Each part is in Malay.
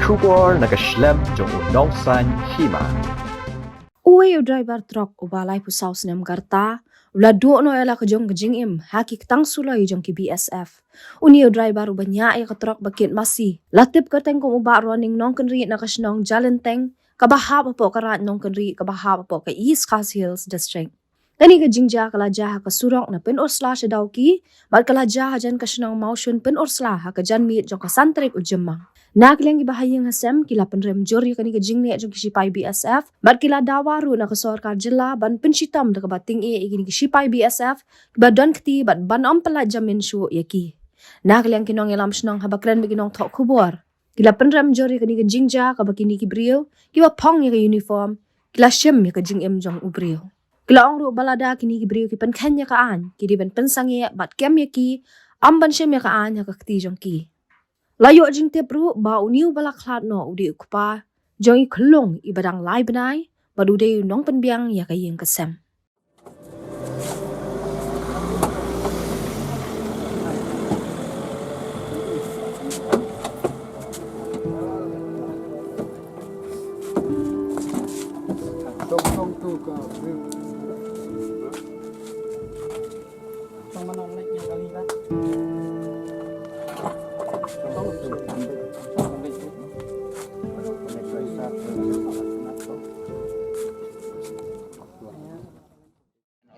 Kubor nakaslem jong udongsan hima. Uwe driver truck ubalay pusaw sinem garta, ulado no ela kajong gajing im, haki ktang sulay jong ki BSF. Uni driver ubanya ay truck bakit masi, latip kateng kung uba running nong kanri nakasinong jalenteng, kabahap po karat nong kanri kabahap po ka East Coast Hills District. Tani ka jingja kalaja ka surok na pinursla siya daw ki, bag kalaja hajan kasinong motion pinursla ha kajan miit jong kasantrik ujemang. Nakliang ibahayang hasem kila penrem jori kani ka jingne jong kisipay BSF, bad kila dawaru na kasorkar jila ban pensitam da kabating igini kisipay BSF, badon kti bad banom pala jamin shu yaki. Nakliang kinong ilam sinong habakren beginong tok kubor. Kila penrem jori kani ka jingja kabakini kibriyo, kiwa pong ya ka uniform, kila shem ya ka jingem jong ubriyo. Kila ongru balada kini kibriyo ki penken ya kaan, kidi ban pensangi bat kem yaki, amban shem ya kaan ya kakti jong ki. Layo jing tepru ba uniu balaklat no udi ukpa jong iklong ibadang lai benai badude nong penbiang ya kayeng kesem.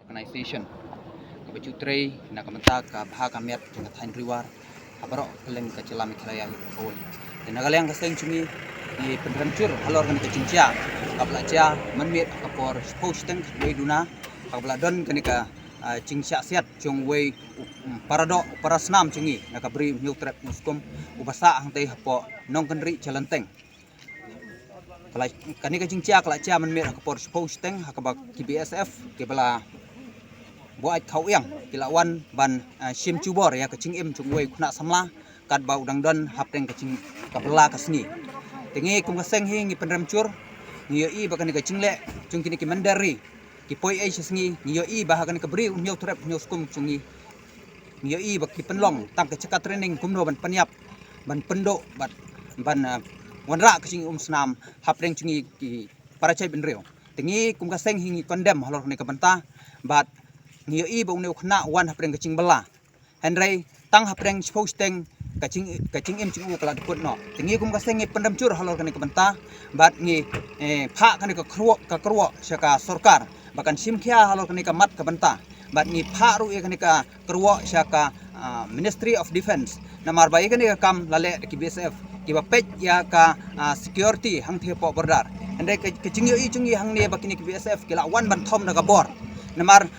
Organization kebecu tray na kamenta ka baha kamiat jeng tain riwar abaro keleng ka celam kelaya oi dan nagaleng ka seng cumi di penrancur alor kan ka cincia kapla cia menmit kapor posting we duna kapla don kan ka cincia siat jong we parado parasnam cungi na ka bri nyutrep muskum ubasa hang tei hapo nong kenri celenteng kala kanika cincia kala cia menmit kapor posting hakabak KBSF kebala buat kau yang kilawan ban sim cubor ya kecing im cung wei kuna samla kat bau dang don hapteng kecing kapela kasni tengi kum kaseng hi penremcur ngiyo i bakan kecing le cung kini ki mandari ki poi ai sesngi ngiyo i bahakan ke bri nyo trap nyo skum cungi ngiyo i bak ki penlong tang ke cekat training kumno ban penyap ban pendo ban wanra kecing snam hapteng cungi ki para cai benreo tengi kum kaseng hi kondem halor ni kabanta bat ngiyo i bau neu khna wan hapreng kacing bela henry tang hapreng posting kacing im chung kala dukut no tingi kum kaseng pendam cur halor kani kabenta bat ngi pha kani ka kruwa syaka sorkar bahkan simkhia halor kani ka mat kabenta bat ngi pha ru kani ka kruwa syaka Ministry of Defense namar bai kani ka kam lale ki BSF ki bapet ya ka security hang the po bordar henry kacing yo i chungi hang ne bakini ki BSF kila wan ban thom daga bor namar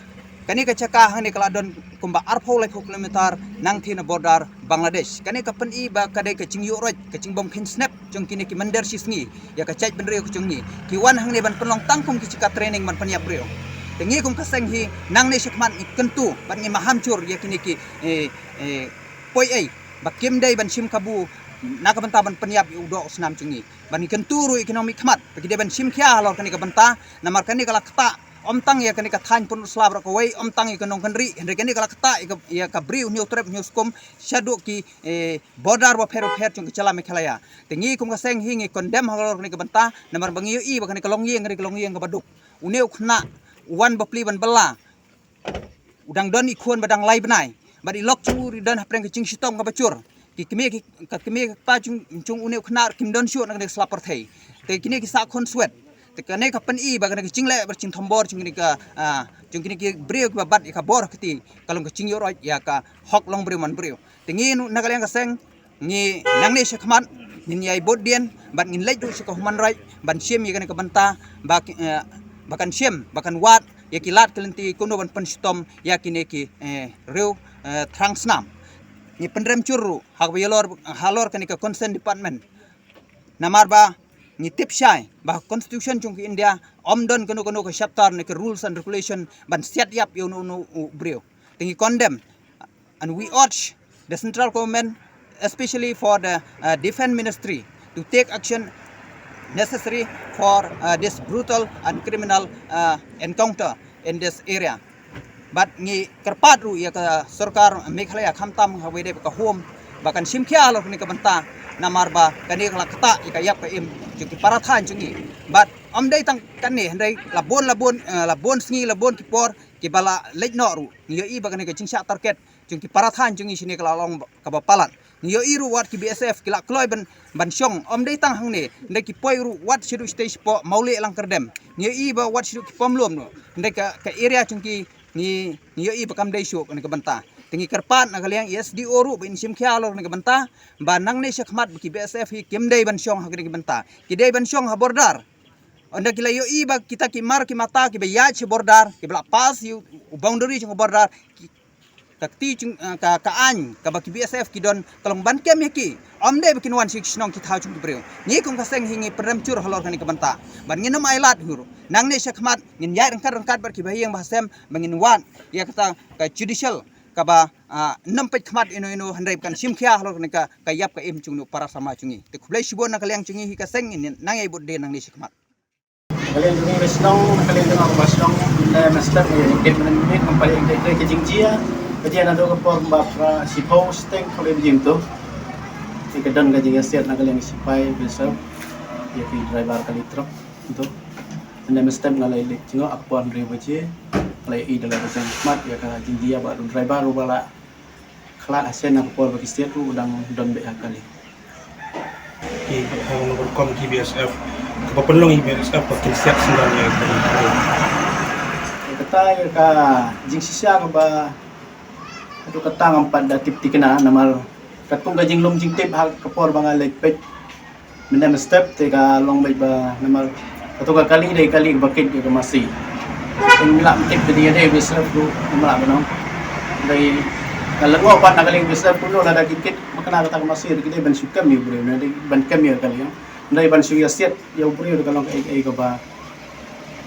kani ka caka hang ni kaladon kumba arpho lai kilometer nang thina border Bangladesh kani ka pen i ba kadai ka ching yoroj ka ching bom pin snap jong kini ki mandar sisngi ya ka chait benre ko chungni ki wan hang ni ban penlong tangkum ki cika training man panyap breo tengi kum ka seng hi nang ni sikman kentu ban ngi mahamcur ya kini ki poi ai ba kim dai ban sim kabu na ka banta ban panyap udo snam chungi ban kentu ru economic khamat ki de ban sim khia halor kani ka banta namar kani kala kata om tang ya kani ka thain pun slab ra ko wei om tang ya kanong kanri henry kani kala kata ya ka bri new trap new skum shadu ki border wa phero pher chung chala me khelaya tengi kum ka seng hingi condemn halor kani ka banta namar bangi i ba kani ka longyeng ka baduk uneu khna wan bapli ban bala udang don i khon badang lai benai badi lok chu ri don hapreng ka ching sitom ka bacur ki kemi pa chung uneu khna kim don shu na kani slap par thei te kini ki sa khon swet tekane kapan i bagan ke cingle bercing thombor cingini ka cingini ki brio ka bat ka bor kiti kalong ke cingyo roj ya ka hok long brio man brio tingi nagaleng ka seng ni nang ne sekman nin yai bodien bat ngin leju se ka human right ban siem ya ka banta bakan siem bakan wat ya kilat kelenti kuno ban penstom ya kini ki reu trangsnam ni pendrem curu hak halor kan ka consent department namar ba ni tip syai bah constitution chung ki India omdon kono ka chapter ni ke rules and regulation ban set yap yo no brio tingi condemn and we urge the central government especially for the defense ministry to take action necessary for this brutal and criminal encounter in this area but ni kerpat ru ya ka sarkar Meghalaya khamtam hawede ka home bahkan simkhia lo ni ka banta namarba kani kala kata ikayap ka im jung ki parathan jungi but amdai tang kani handai labon sngi labon ki por ki bala lejno ru niyo i bagani ka cingsha target jung ki parathan jungi sini kala long ka bapalan niyo i ru wat ki BSF kila kloi ban syong amdai tang hang ne ndai ki poi ru wat shiru stage po maule lang kerdem niyo i ba wat shiru ki pomlom no ndai ka area jung ni niyo i bakam dai syuk ni ka banta tingi karpat nakaliang ESDO ru bin sim khialo ni ka banta ba nang ne syakmat ki BSF hi kimdai ban syong hagri ki banta ki dai ban syong ha bordar onda kila yo i ba kita ki mar ki mata ki bayat si bordar ki bla pas yu boundary jung bordar takti chung ka an ka ba ki BSF ki don kalong ban kem ki amde bikin wan sik snong ki thau chung ki breu ni kong ka seng hingi perem cur halor kan ki banta ban nginam ailat huru nang ne syakmat ngin yai rangkat bar ki bahiyang bahasem bangin wan ya kata ka judicial ka ba nampet khmat ino handai kan simkhia halor kan ka yap ka im chung no para sama chungi te khublai sibon na kalyang chungi hi ka seng nang ai bud de nang ne syakmat kalian dulu resnong kalian tengok basnong na master ni development ang paling dari ke jingjia kajian ada ke por bapra sipo steng kalian jing tu ikadan gaji asiat na kalian sipai besok ya ki driver kali truk itu na master ngalai lek jingo akpon ribaje kalai i dalam sen smart ya ka jingjia ba driver bala kala asen na por bagi setiap tu udang don be kali ki nomor kom ki BSF kepenlong BSF pakin siap sebenarnya kata ya ka jing sisa ka ba atu kata ngampat da tip tikena namal katung ka jing lom jing tip hal kapor banga like pet menem step te ka long bai ba namal atu ka kali dai kali bakit ka masih ang mila tip dia dai BSF tu mala banong dai kalau apa nak kali BSF puno ada dikit makna kata masih kita ban sukam ni bro na ban kam ya kali ndai ban suya set ya bro kalau ai ka ba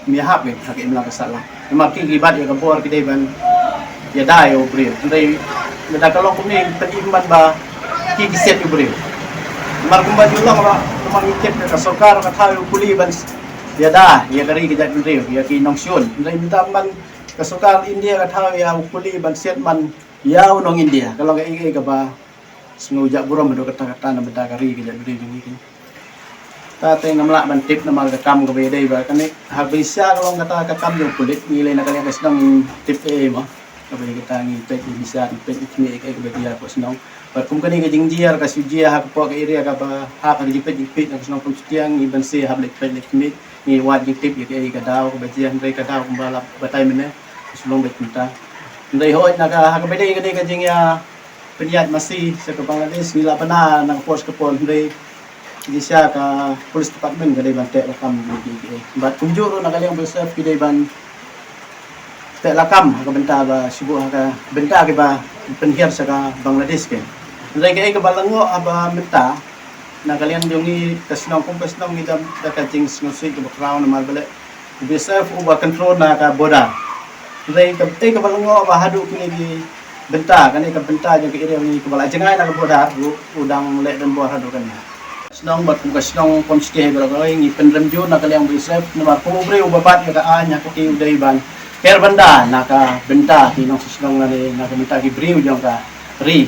mi hab ni hak imla ka salah maki gibat ya ka bor kita ban ya dai o bro ndai meda kalau kumi penimban ba ki set ya bro mar kumba julang ba mang ikep ka sokar ka thaw kuli ban ya dah ya kari kita bro ya ki nongsion ndai minta man ka sokar India ka thaw ya kuli ban set man ya nong India kalau ai ka ba sengujak buram do kata-kata na benda kari kita bro ni ta te ngamla ban tip namal ka kam ka bedai ba kani habisya kalau kata ka kam yung kulit nilai na kali ka senang tip mo ka kita ngi pet bisa pet ni ka bedia ko senang par kum kani ka jingjiar ka sujia ha ko ka area ka ba ha ka jipet na senang pun sutiang ni ban se ha lek pet lek ni wat ni tip ya ka daw ka bedia ndai ka daw kumbalap batai mena sulong bet kita ndai hoy na ka bedai ka jingya penyat masih sa Bangladesh nila pana nang force ka pon ndai di siya ka police department kadai ban tek lakam di bat kunjuro na kaliang BSF kadai ban tek lakam ka benta ba subuh ka benta ke ba penhir sa ka Bangladesh ke ndai ka balango aba benta na kalian jongi kasnong kompesnong ngidam ka jing snosi ka background na malbale BSF uba control na ka boda ndai ka balango aba hadu kini di benta kan ka benta jong ke area ni ka bala jengai na ka boda udang lek dan buah hadu kan senang bat buka senang komsike berapa ini penremju nak kalian BSF nomor kubre ubabat ya anya kati udai ban ker benda nak benta tinong senang nale nak minta ki briu jong ka ri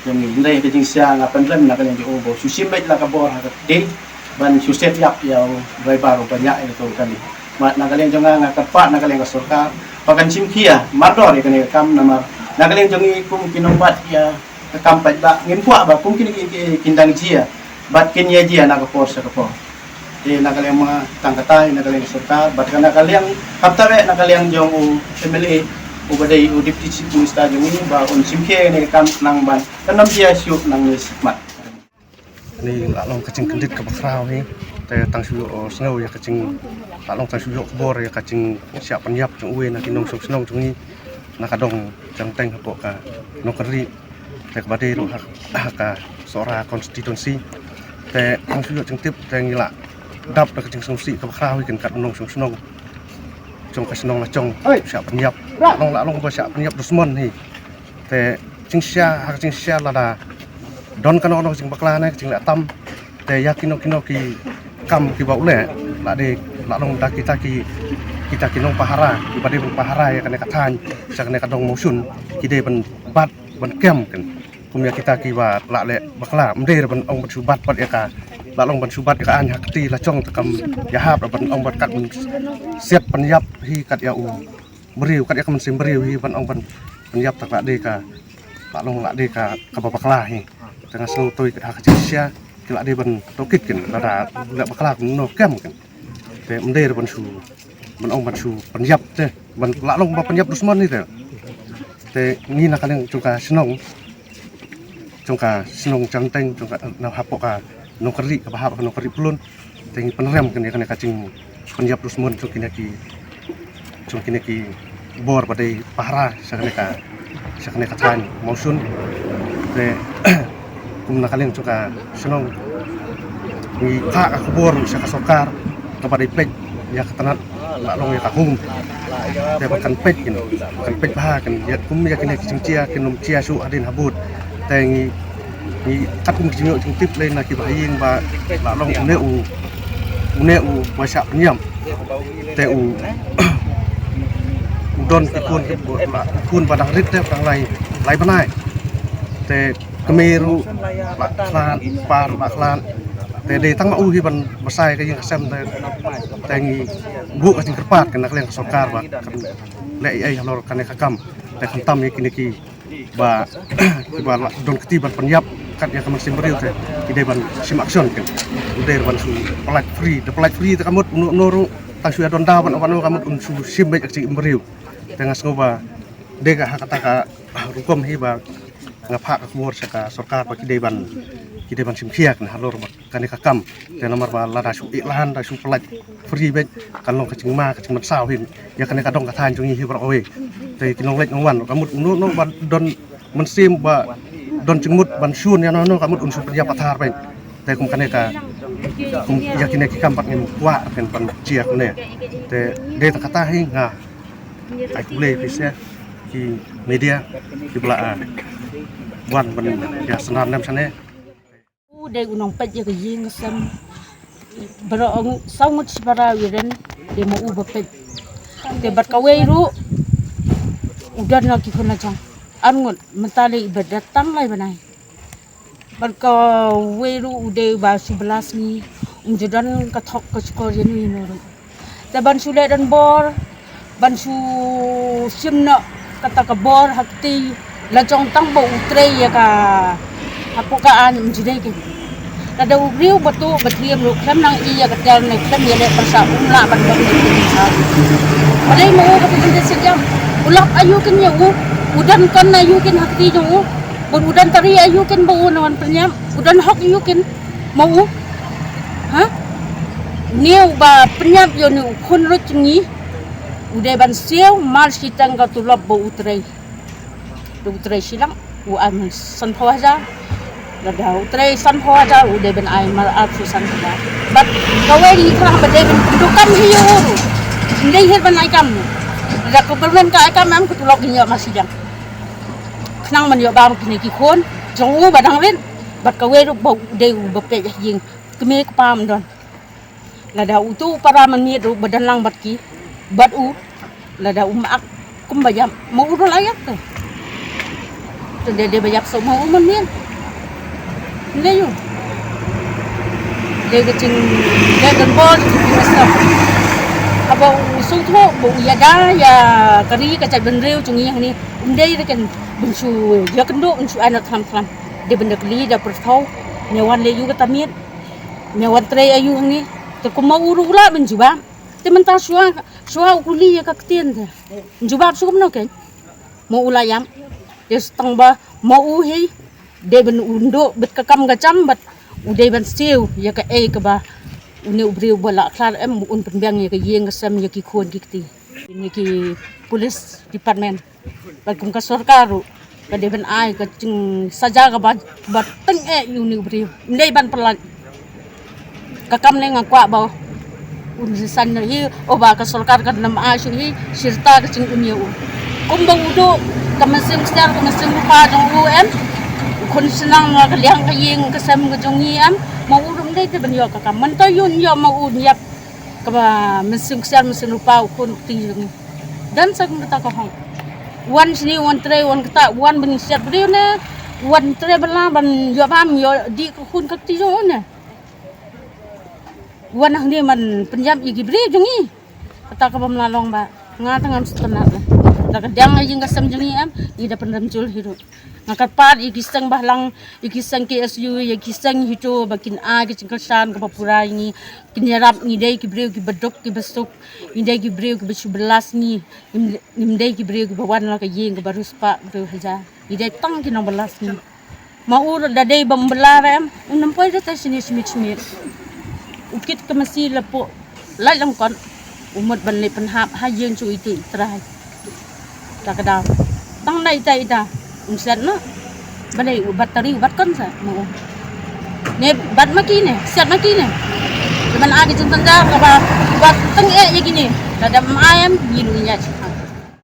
jong ni ndai ke jingsia ngap penrem nak kalian jo bo susim bet la ka bor ha de ban suset yak ya bai baru banyak itu kali mat nak kalian jong ngak kepat nak kalian ka surka pakan simkia mador ya kani kam nomor nak kalian jong kum kinombat ya kam pat ba ngin puak ba kum kini kindang jia bat kenya ji anak kapor sa kapor di nakaliang mga tangkatay nakaliang surta bat ka nakaliang kaptabe nakaliang jong MLA ubadai udip di situ stadium ini ba on simke ne kam nang ban kanam dia syuk nang nismat ni lalong kacing kendit ke bakrau ni te tang suyo snow ya kacing lalong tang suyo kebor ya kacing siap penyap jong uwe na kinong song senong jong ni nakadong jang teng hapo ka nokeri te kabade ro ka sora konstitusi te ang suyo jeng tip te ngila dap da kacing songsi ka bakrau kan kat nong song senong jong ka senong la jong siap penyap lalong ba siap penyap dusmon ni te jing sia la da don kan ono jing bakla na jing la tam te yakin kino ki kam ki bau le la de la long da kita kinong pahara ki bade pahara ya kan kathan sa kan kadong mosun ki de ban bat ban kem kan kumya kita kiwa la le bakla mder ban ong bersubat pat ya ka la long bersubat ka an hakti la chong takam ya hap ban ong kat siap penyap hi kat ya u beriu kat ya kan sim beriu hi ban ong ban penyap tak la de ka la long la de ka bakla hi tengah selu toi ka sia kila de ban tokit kin la bakla no kem kan te mder ban su ban ong ban su penyap te ban la long ba penyap dusman ni te ni nak kan juga senong jongka senong janteng jongka na hapoka no keri ka bahap no keri pulun tengi penerem kan ya kacing penyap rusmun jongkina ki bor badai pahara sakane ka tan mausun te kum na kaleng jongka senong ni ka bor sa kasokar kepada pek ya ketanat la long ya kahum te bakan pek kin kan pek bah kan ya kum ya kini kicing kinum cia su adin habut tengi ni kum kicing jing tip lain nak bayin ba la long uneu masa penyam te udon kun badang rit te orang lai banai te kemeru baklan par baklan te de tang mau hi ban basai ka yang sem te tengi bu ka jing kerpat kan nak sokar ba kan le ai halor kan ka kam te khantam ni kini ba don ketiban penyap kan ya kaman simberiu te ide ban sim action kan uder ban su pelak free te kamut noru tang su don dawan awan kamut su sim baik aksi imberiu tengah ngoba de ka hakata ka rukom hi ba ngapa ka kumur saka sorkar ba kide ban sim khiak na halor ba kan ka kam te nomor ba la su iklan da su pelak free baik kan long kacing mat saw hin ya kan ka dong ka than jungi hi ba oe te kinong lek ngwan kamut no ban don mensim ba don cengmut ban sun ya no kamut unsur penyap pathar baik te kum kan ka kum yakin ki kampat ngin wa kan pan ciak ne te de ta kata hi nga ai kule bisa ki media ki bela wan ban ya senar nam sane de unong pet ya ying sam bro ong sangut sibara wiren de mo u bapet te bat kaweiru udan na ki khona jang angut mentale ibadat tang lai banai barka weru ude ba 11 ni umjudan kathok ka skor yani no te ban sule dan bor ban su simna kata ka bor hakti la jong tang bo utre ya ka apokaan umjude ke ada riu batu batriam lu klam nang iya ka tel ne klam ya le persa umla ban ban ni sa malay mo ka pinde sigyam ulak ayukin ya udan kan ayukin hakti jo udan tari ayukin bau nawan penyam udan hok ayukin mau ha niu ba penyam yo ni khun ru chingi ude ban siau mal sitang ka tulap bau utrai silang u an san phawaja ladau utrai san phawaja ude ban ai mal ap su san phawa bat kawai ni thang ba de ban dukan hiyo ndai her ban ai kam da ko permen ka ai kam am ku tulok ni masih jang nang man yo ba kini ki khon jong badang len bat ka we ru bo de u bape jing keme ka pam don la da u tu para man mi ru badan lang bat ki bat u la da mak kum bayam mo ru layak te de bayak so mo man mien le yo de gecing de dan bol masap aba usung tho bo ya da ya kari ka cai ben reu chung yang ni dei kan bunsu ya kendo bunsu anak tham de benda kli da perthau nyawan le yu ka tamit nyawan tre ayu ni te ko mau uru la ben juba te menta suwa ukuli ya ka ktien de juba su kom no ken mau ulayam de stang ba mau hi de ben undo bet ka kam ga cham bat ude ban siu ya ka e ka ba uni ubri bola klar em un penbang ya ka yeng sam ya ki khon ki ti ini ki police department bagum ka sorkaru ka de ban ai ka chung saja ka bat teng e uni ubri ndai ban pelan ka kam le ngakwa ba un san hi oba ka sorkar ka nam a shu hi sirta ka chung uni u kum ba udo ka masing star ka masing pa jong u em kon senang ka liang ka yeng ka sam ka jong hi am mau urung dei te ban yo ka kam man to yun yo mau un yap ka ba masing star masing pa kon ti dan sa kung kata ko hong wan sini wan tre wan kata wan bani siat beri na Wan tre bala ban yo pam yo di ko kun ka ti jo ne. Wan hang ni man penjam igi bre jongi. Kata ka bamlalong ba. Nga tangam setengah lah. Daga dang igi ngasam jongi am ida pendam jul hiru. Ngakat pat igi sang bahlang igi sang KSU igi sang hito bakin a gi cingkasan ka papura ini kinyarap ni dai ki bre ki bedok ki besuk ni dai ki bre ki besu belas ni dai ki bre ki bawan la ka yeng ka barus pa bre haja ni dai tang ki nang belas ni mau da dai bambelarem unam poi da sini smit ukit ka masi lepo lai lang kon umat ban le penhap ha yeng chu itu trai ta ka da tang dai tai da unset na balai ubat tari ubat kan sa mau ne bat maki ne set maki ne cuman ada contoh dah kalau ubat teng gini ada ayam biru nya